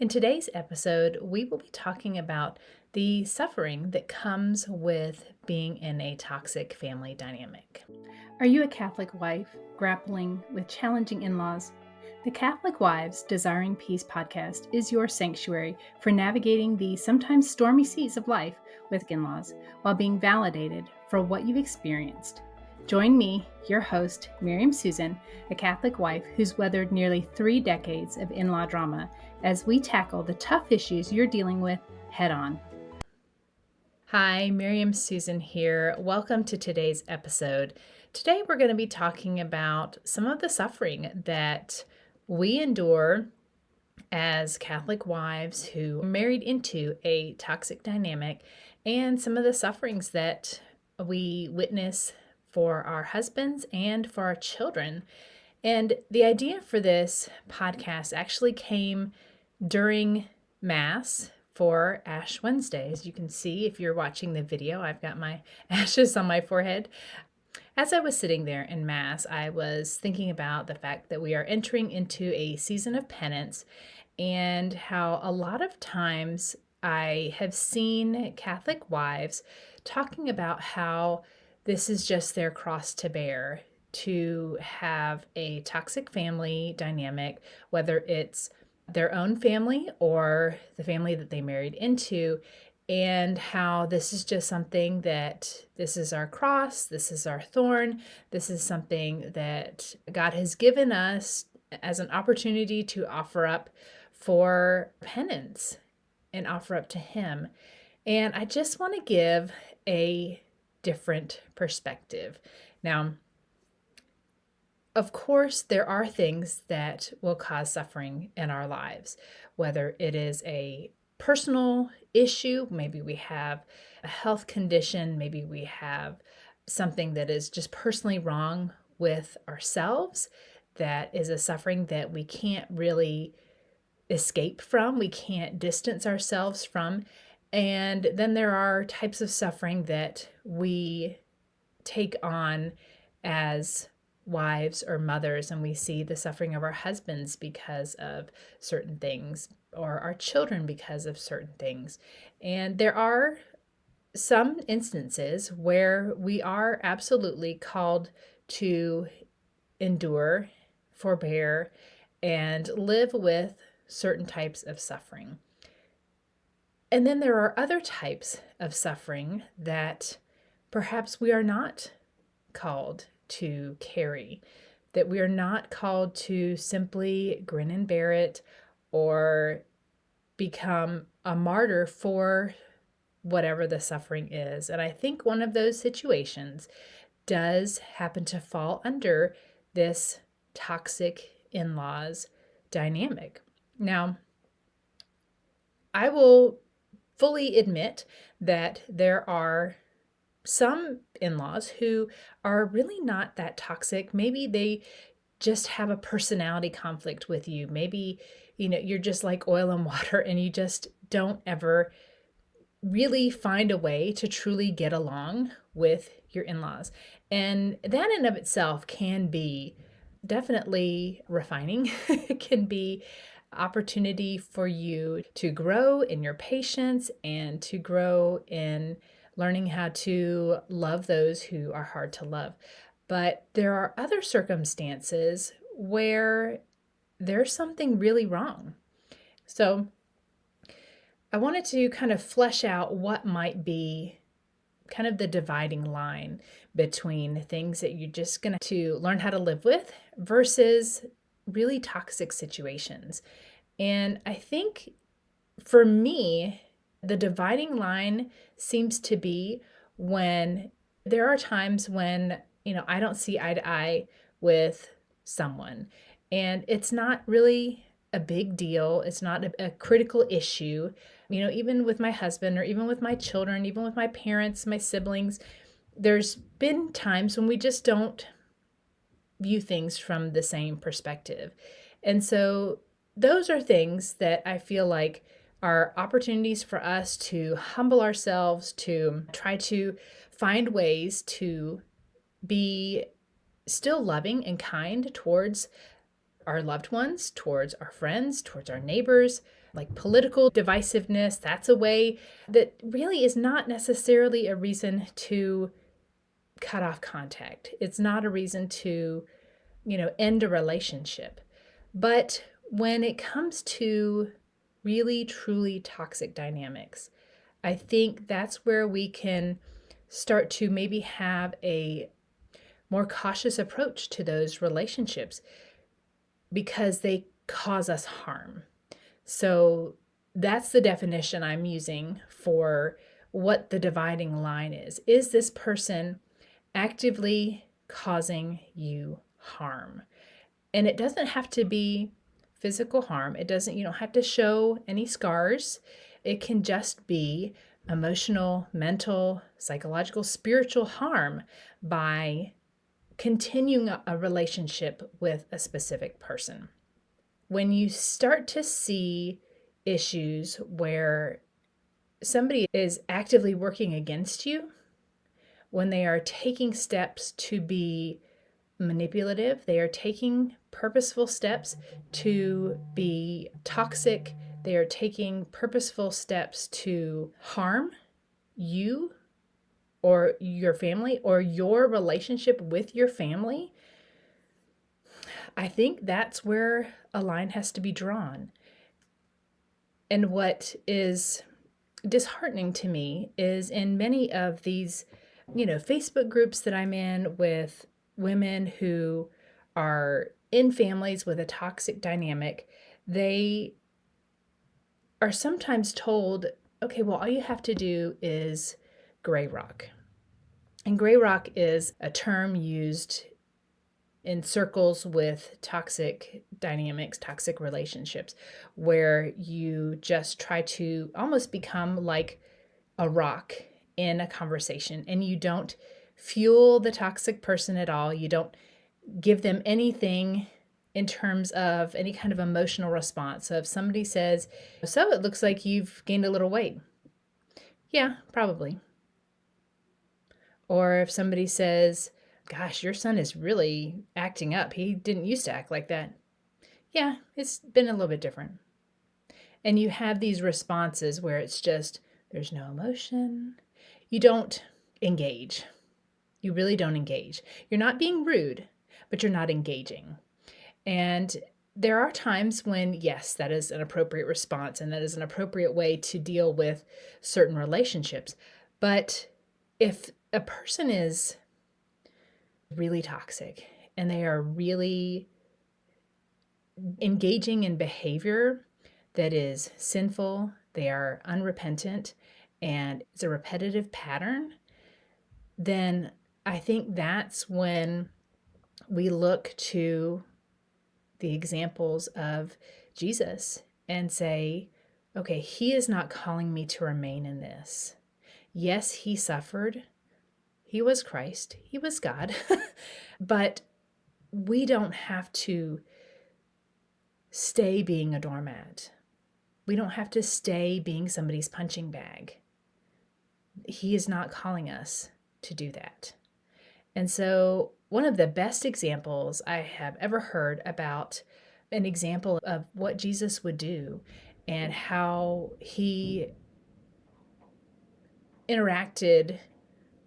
In today's episode, we will be talking about the suffering that comes with being in a toxic family dynamic. Are you a Catholic wife grappling with challenging in-laws? The Catholic Wives Desiring Peace podcast is your sanctuary for navigating the sometimes stormy seas of life with in-laws while being validated for what you've experienced. Join me, your host, Miriam Susan, a Catholic wife who's weathered nearly 3 decades of in-law drama, as we tackle the tough issues you're dealing with head on. Hi, Miriam Susan here. Welcome to today's episode. Today we're going to be talking about some of the suffering that we endure as Catholic wives who married into a toxic dynamic, and some of the sufferings that we witness for our husbands and for our children. And the idea for this podcast actually came during Mass for Ash Wednesday. As you can see, if you're watching the video, I've got my ashes on my forehead. As I was sitting there in Mass, I was thinking about the fact that we are entering into a season of penance, and how a lot of times I have seen Catholic wives talking about how this is just their cross to bear, to have a toxic family dynamic, whether it's their own family or the family that they married into, and how this is just something that this is our cross, this is our thorn, this is something that God has given us as an opportunity to offer up for penance and offer up to Him. And I just want to give a different perspective. Now, of course, there are things that will cause suffering in our lives, whether it is a personal issue, maybe we have a health condition, maybe we have something that is just personally wrong with ourselves, that is a suffering that we can't really escape from, we can't distance ourselves from. And then there are types of suffering that we take on as wives or mothers, and we see the suffering of our husbands because of certain things, or our children because of certain things. And there are some instances where we are absolutely called to endure, forbear, and live with certain types of suffering. And then there are other types of suffering that perhaps we are not called to carry, that we are not called to simply grin and bear it or become a martyr for whatever the suffering is. And I think one of those situations does happen to fall under this toxic in-laws dynamic. Now, I will fully admit that there are some in-laws who are really not that toxic. Maybe they just have a personality conflict with you. Maybe, you're just like oil and water, and you just don't ever really find a way to truly get along with your in-laws. And that in of itself can be definitely refining. It can be opportunity for you to grow in your patience and to grow in learning how to love those who are hard to love. But there are other circumstances where there's something really wrong. So I wanted to kind of flesh out what might be kind of the dividing line between things that you're just going to learn how to live with versus really toxic situations. And I think for me, the dividing line seems to be when there are times when, I don't see eye to eye with someone, and it's not really a big deal. It's not a critical issue. Even with my husband, or even with my children, even with my parents, my siblings, there's been times when we just don't view things from the same perspective. And so those are things that I feel like are opportunities for us to humble ourselves, to try to find ways to be still loving and kind towards our loved ones, towards our friends, towards our neighbors. Like political divisiveness, that's a way that really is not necessarily a reason to cut off contact. It's not a reason to, end a relationship. But when it comes to really, truly toxic dynamics, I think that's where we can start to maybe have a more cautious approach to those relationships because they cause us harm. So that's the definition I'm using for what the dividing line is. Is this person actively causing you harm? And it doesn't have to be physical harm. You don't have to show any scars. It can just be emotional, mental, psychological, spiritual harm by continuing a relationship with a specific person. When you start to see issues where somebody is actively working against you, when they are taking steps to be manipulative, they are taking purposeful steps to be toxic, they are taking purposeful steps to harm you or your family or your relationship with your family, I think that's where a line has to be drawn. And what is disheartening to me is in many of these, Facebook groups that I'm in with women who are in families with a toxic dynamic, they are sometimes told, okay, well, all you have to do is gray rock. And gray rock is a term used in circles with toxic dynamics, toxic relationships, where you just try to almost become like a rock in a conversation and you don't fuel the toxic person at all. You don't give them anything in terms of any kind of emotional response. So if somebody says, so it looks like you've gained a little weight. Yeah, probably. Or if somebody says, gosh, your son is really acting up. He didn't used to act like that. Yeah, it's been a little bit different. And you have these responses where it's just, there's no emotion. You don't engage. You really don't engage. You're not being rude, but you're not engaging. And there are times when, yes, that is an appropriate response and that is an appropriate way to deal with certain relationships. But if a person is really toxic and they are really engaging in behavior that is sinful, they are unrepentant, and it's a repetitive pattern, then I think that's when we look to the examples of Jesus and say, okay, he is not calling me to remain in this. Yes, he suffered. He was Christ. He was God. But we don't have to stay being a doormat. We don't have to stay being somebody's punching bag. He is not calling us to do that. And so one of the best examples I have ever heard about an example of what Jesus would do and how he interacted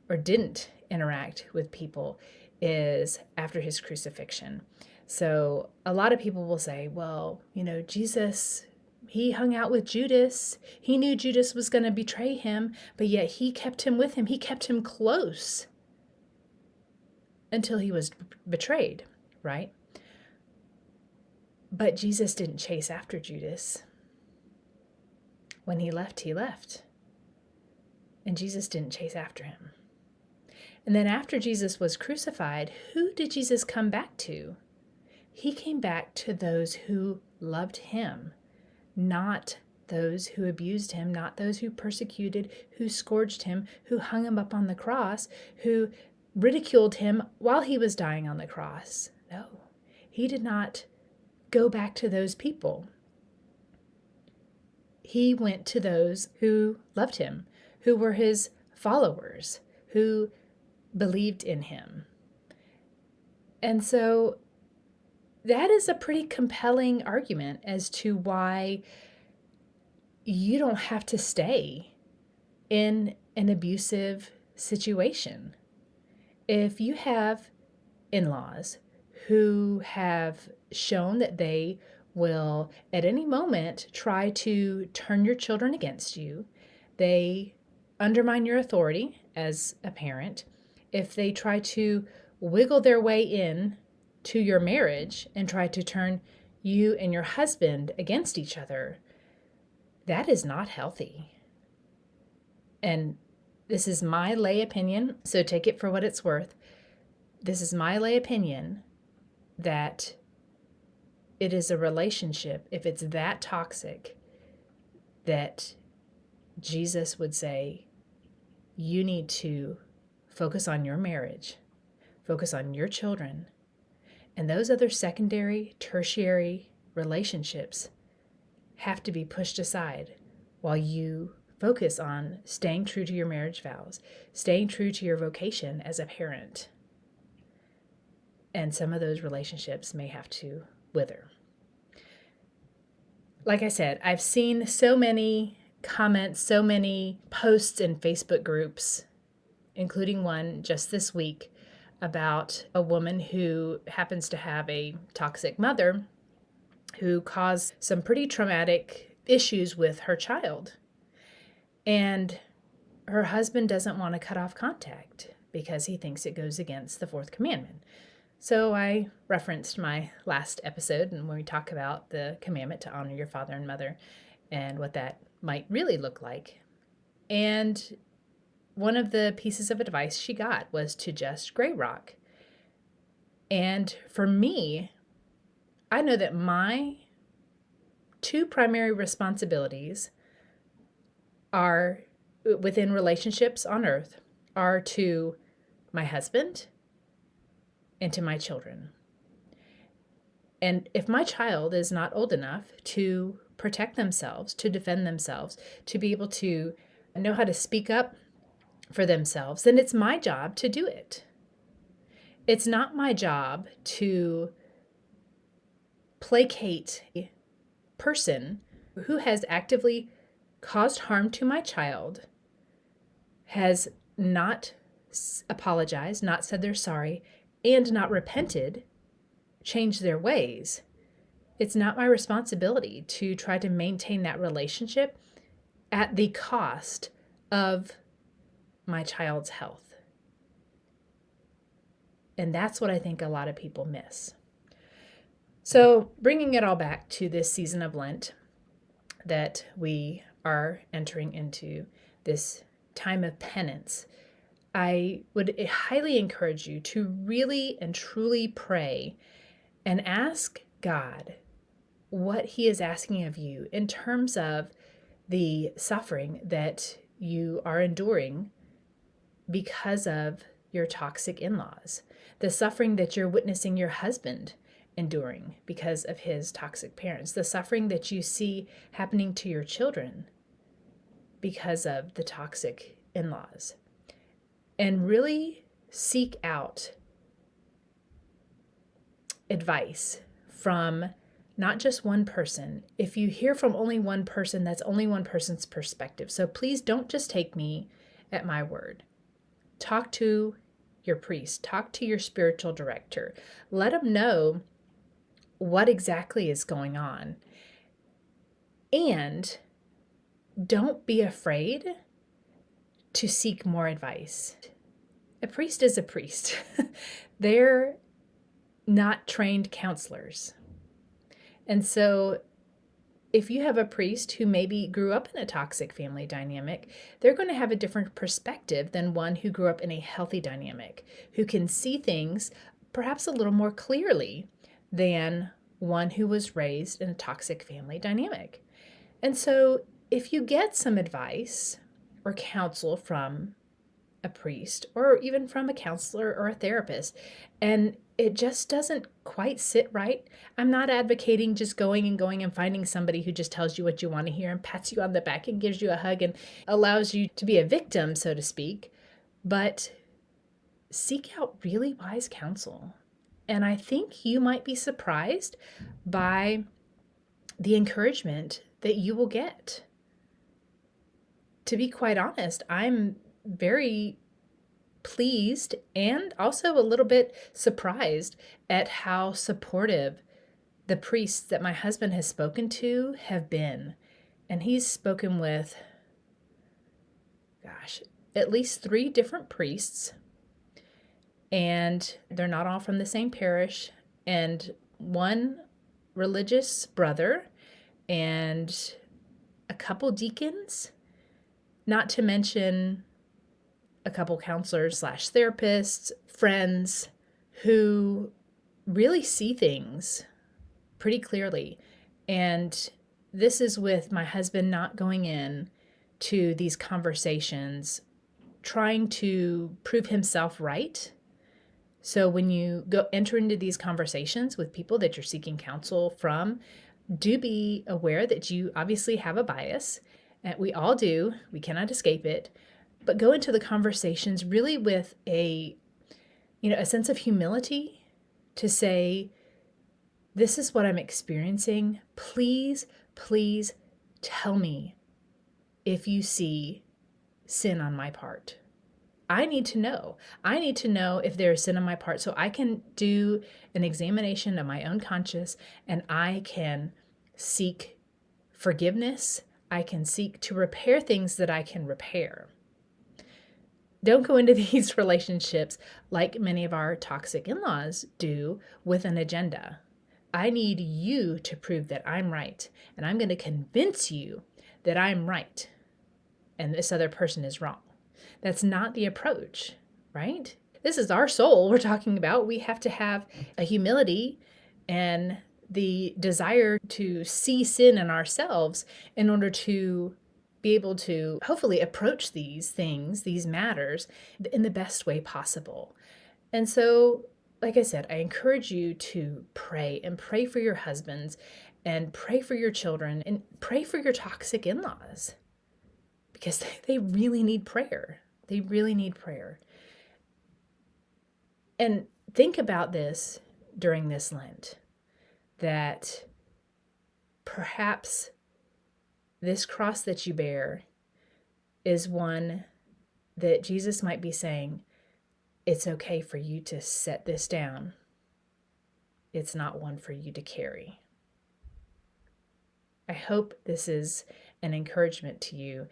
or didn't interact with people is after his crucifixion. So a lot of people will say, well, Jesus, he hung out with Judas. He knew Judas was going to betray him, but yet he kept him with him. He kept him close until he was betrayed, right? But Jesus didn't chase after Judas. When he left, he left. And Jesus didn't chase after him. And then after Jesus was crucified, who did Jesus come back to? He came back to those who loved him, not those who abused him, not those who persecuted, who scourged him, who hung him up on the cross, who ridiculed him while he was dying on the cross. No, he did not go back to those people. He went to those who loved him, who were his followers, who believed in him. And so that is a pretty compelling argument as to why you don't have to stay in an abusive situation. If you have in-laws who have shown that they will at any moment try to turn your children against you, they undermine your authority as a parent, if they try to wiggle their way in to your marriage and try to turn you and your husband against each other, that is not healthy. And this is my lay opinion, so take it for what it's worth. This is my lay opinion that it is a relationship, if it's that toxic, that Jesus would say, you need to focus on your marriage, focus on your children, and those other secondary, tertiary relationships have to be pushed aside while you focus on staying true to your marriage vows, staying true to your vocation as a parent. And some of those relationships may have to wither. Like I said, I've seen so many comments, so many posts in Facebook groups, including one just this week about a woman who happens to have a toxic mother who caused some pretty traumatic issues with her child. And her husband doesn't want to cut off contact because he thinks it goes against the fourth commandment. So I referenced my last episode and when we talk about the commandment to honor your father and mother and what that might really look like. And one of the pieces of advice she got was to just gray rock. And for me, I know that my two primary responsibilities are within relationships on earth are to my husband and to my children. And if my child is not old enough to protect themselves, to defend themselves, to be able to know how to speak up for themselves, then it's my job to do it. It's not my job to placate a person who has actively caused harm to my child, has not apologized, not said they're sorry, and not repented, change their ways. It's not my responsibility to try to maintain that relationship at the cost of my child's health. And that's what I think a lot of people miss. So bringing it all back to this season of Lent that we are entering into, this time of penance, I would highly encourage you to really and truly pray and ask God what He is asking of you in terms of the suffering that you are enduring because of your toxic in-laws, the suffering that you're witnessing your husband enduring because of his toxic parents, the suffering that you see happening to your children because of the toxic in-laws. And really seek out advice from not just one person. If you hear from only one person, that's only one person's perspective. So please don't just take me at my word. Talk to your priest, talk to your spiritual director. Let them know what exactly is going on. And don't be afraid to seek more advice. A priest is a priest. They're not trained counselors. And so if you have a priest who maybe grew up in a toxic family dynamic, they're going to have a different perspective than one who grew up in a healthy dynamic, who can see things perhaps a little more clearly than one who was raised in a toxic family dynamic. And so if you get some advice or counsel from a priest or even from a counselor or a therapist, and it just doesn't quite sit right, I'm not advocating just going and finding somebody who just tells you what you want to hear and pats you on the back and gives you a hug and allows you to be a victim, so to speak, but seek out really wise counsel. And I think you might be surprised by the encouragement that you will get. To be quite honest, I'm very pleased and also a little bit surprised at how supportive the priests that my husband has spoken to have been. And he's spoken with, at least 3 different priests, and they're not all from the same parish, and one religious brother, and a couple deacons, not to mention a couple counselors slash therapists, friends who really see things pretty clearly. And this is with my husband not going in to these conversations trying to prove himself right. So when you go enter into these conversations with people that you're seeking counsel from, do be aware that you obviously have a bias. And we all do. We cannot escape it. But go into the conversations really with a sense of humility to say, this is what I'm experiencing. Please, please tell me if you see sin on my part. I need to know. I need to know if there is sin on my part so I can do an examination of my own conscience and I can seek forgiveness. I can seek to repair things that I can repair. Don't go into these relationships like many of our toxic in-laws do with an agenda. I need you to prove that I'm right, and I'm going to convince you that I'm right and this other person is wrong. That's not the approach, right? This is our soul we're talking about. We have to have a humility and the desire to see sin in ourselves in order to be able to hopefully approach these things, these matters, in the best way possible. And so, like I said, I encourage you to pray and pray for your husbands and pray for your children and pray for your toxic in-laws because they really need prayer. They really need prayer. And think about this during this Lent, that perhaps this cross that you bear is one that Jesus might be saying, it's okay for you to set this down. It's not one for you to carry. I hope this is an encouragement to you.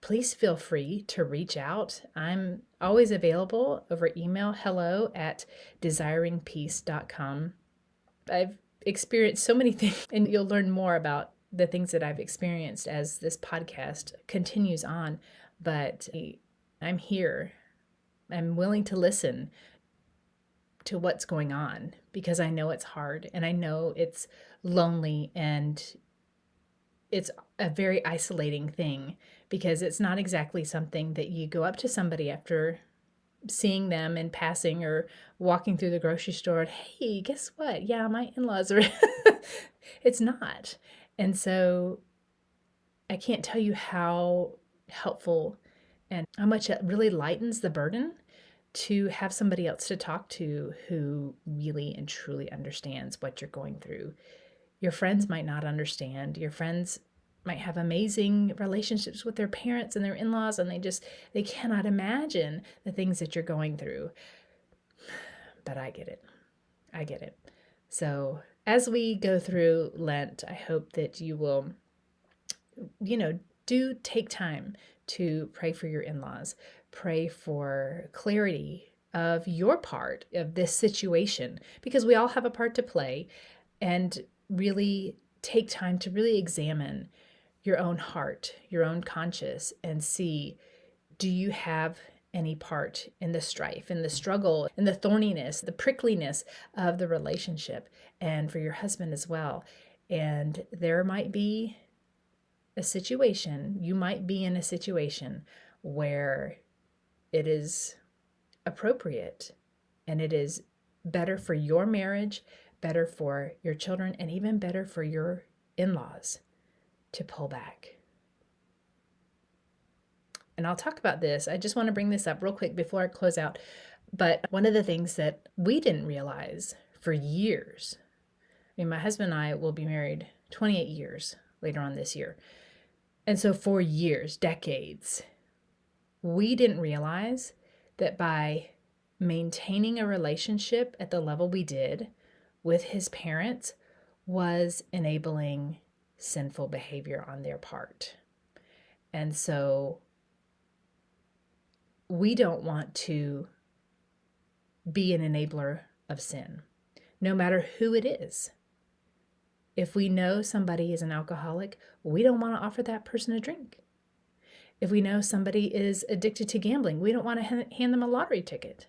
Please feel free to reach out. I'm always available over email, hello@desiringpeace.com. I've experienced so many things, and you'll learn more about the things that I've experienced as this podcast continues on. But I'm here. I'm willing to listen to what's going on because I know it's hard and I know it's lonely and it's a very isolating thing because it's not exactly something that you go up to somebody after seeing them in passing or walking through the grocery store and, hey, guess what? Yeah, my in-laws are, it's not. And so I can't tell you how helpful and how much it really lightens the burden to have somebody else to talk to who really and truly understands what you're going through. Your friends might not understand. Your friends might have amazing relationships with their parents and their in-laws, and they cannot imagine the things that you're going through. But I get it. I get it. So as we go through Lent, I hope that you will, do take time to pray for your in-laws. Pray for clarity of your part of this situation, because we all have a part to play, and really take time to really examine your own heart, your own conscience, and see, do you have any part in the strife, in the struggle, in the thorniness, the prickliness of the relationship, and for your husband as well. And there might be a situation, you might be in a situation where it is appropriate and it is better for your marriage, better for your children, and even better for your in-laws to pull back. And I'll talk about this. I just want to bring this up real quick before I close out. But one of the things that we didn't realize for years. I mean, my husband and I will be married 28 years later on this year. And so for years, decades, we didn't realize that by maintaining a relationship at the level we did with his parents was enabling sinful behavior on their part. And so we don't want to be an enabler of sin, no matter who it is. If we know somebody is an alcoholic, we don't want to offer that person a drink. If we know somebody is addicted to gambling, we don't want to hand them a lottery ticket.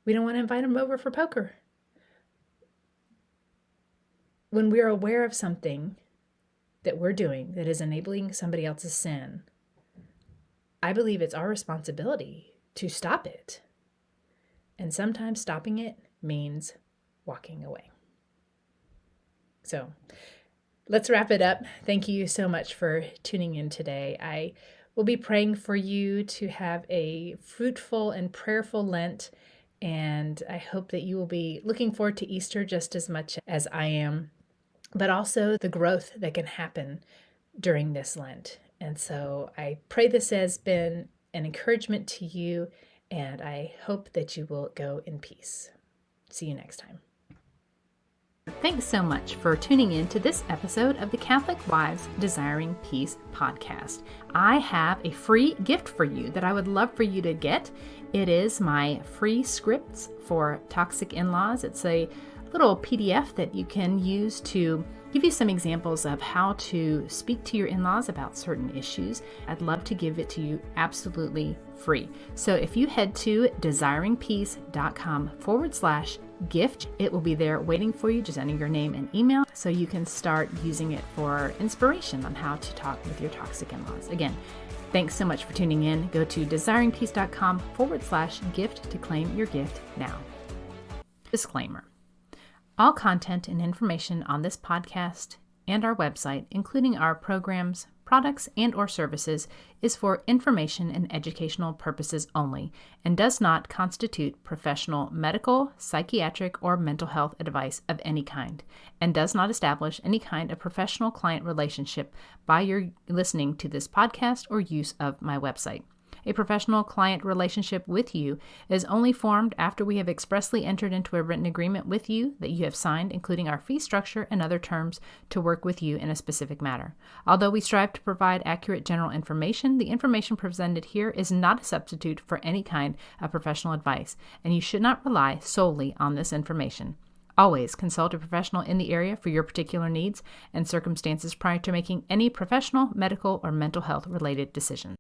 We don't want to invite them over for poker. When we're aware of something that we're doing that is enabling somebody else's sin, I believe it's our responsibility to stop it. And sometimes stopping it means walking away. So let's wrap it up. Thank you so much for tuning in today. I will be praying for you to have a fruitful and prayerful Lent, and I hope that you will be looking forward to Easter just as much as I am, but also the growth that can happen during this Lent. And so I pray this has been an encouragement to you, and I hope that you will go in peace. See you next time. Thanks so much for tuning in to this episode of the Catholic Wives Desiring Peace podcast. I have a free gift for you that I would love for you to get. It is my free scripts for toxic in-laws. It's a little PDF that you can use to give you some examples of how to speak to your in-laws about certain issues. I'd love to give it to you absolutely free. So if you head to desiringpeace.com/gift, it will be there waiting for you. Just enter your name and email so you can start using it for inspiration on how to talk with your toxic in-laws. Again, thanks so much for tuning in. Go to desiringpeace.com/gift to claim your gift now. Disclaimer. All content and information on this podcast and our website, including our programs, products, and or services, is for information and educational purposes only and does not constitute professional medical, psychiatric, or mental health advice of any kind, and does not establish any kind of professional client relationship by your listening to this podcast or use of my website. A professional client relationship with you is only formed after we have expressly entered into a written agreement with you that you have signed, including our fee structure and other terms to work with you in a specific matter. Although we strive to provide accurate general information, the information presented here is not a substitute for any kind of professional advice, and you should not rely solely on this information. Always consult a professional in the area for your particular needs and circumstances prior to making any professional, medical, or mental health related decisions.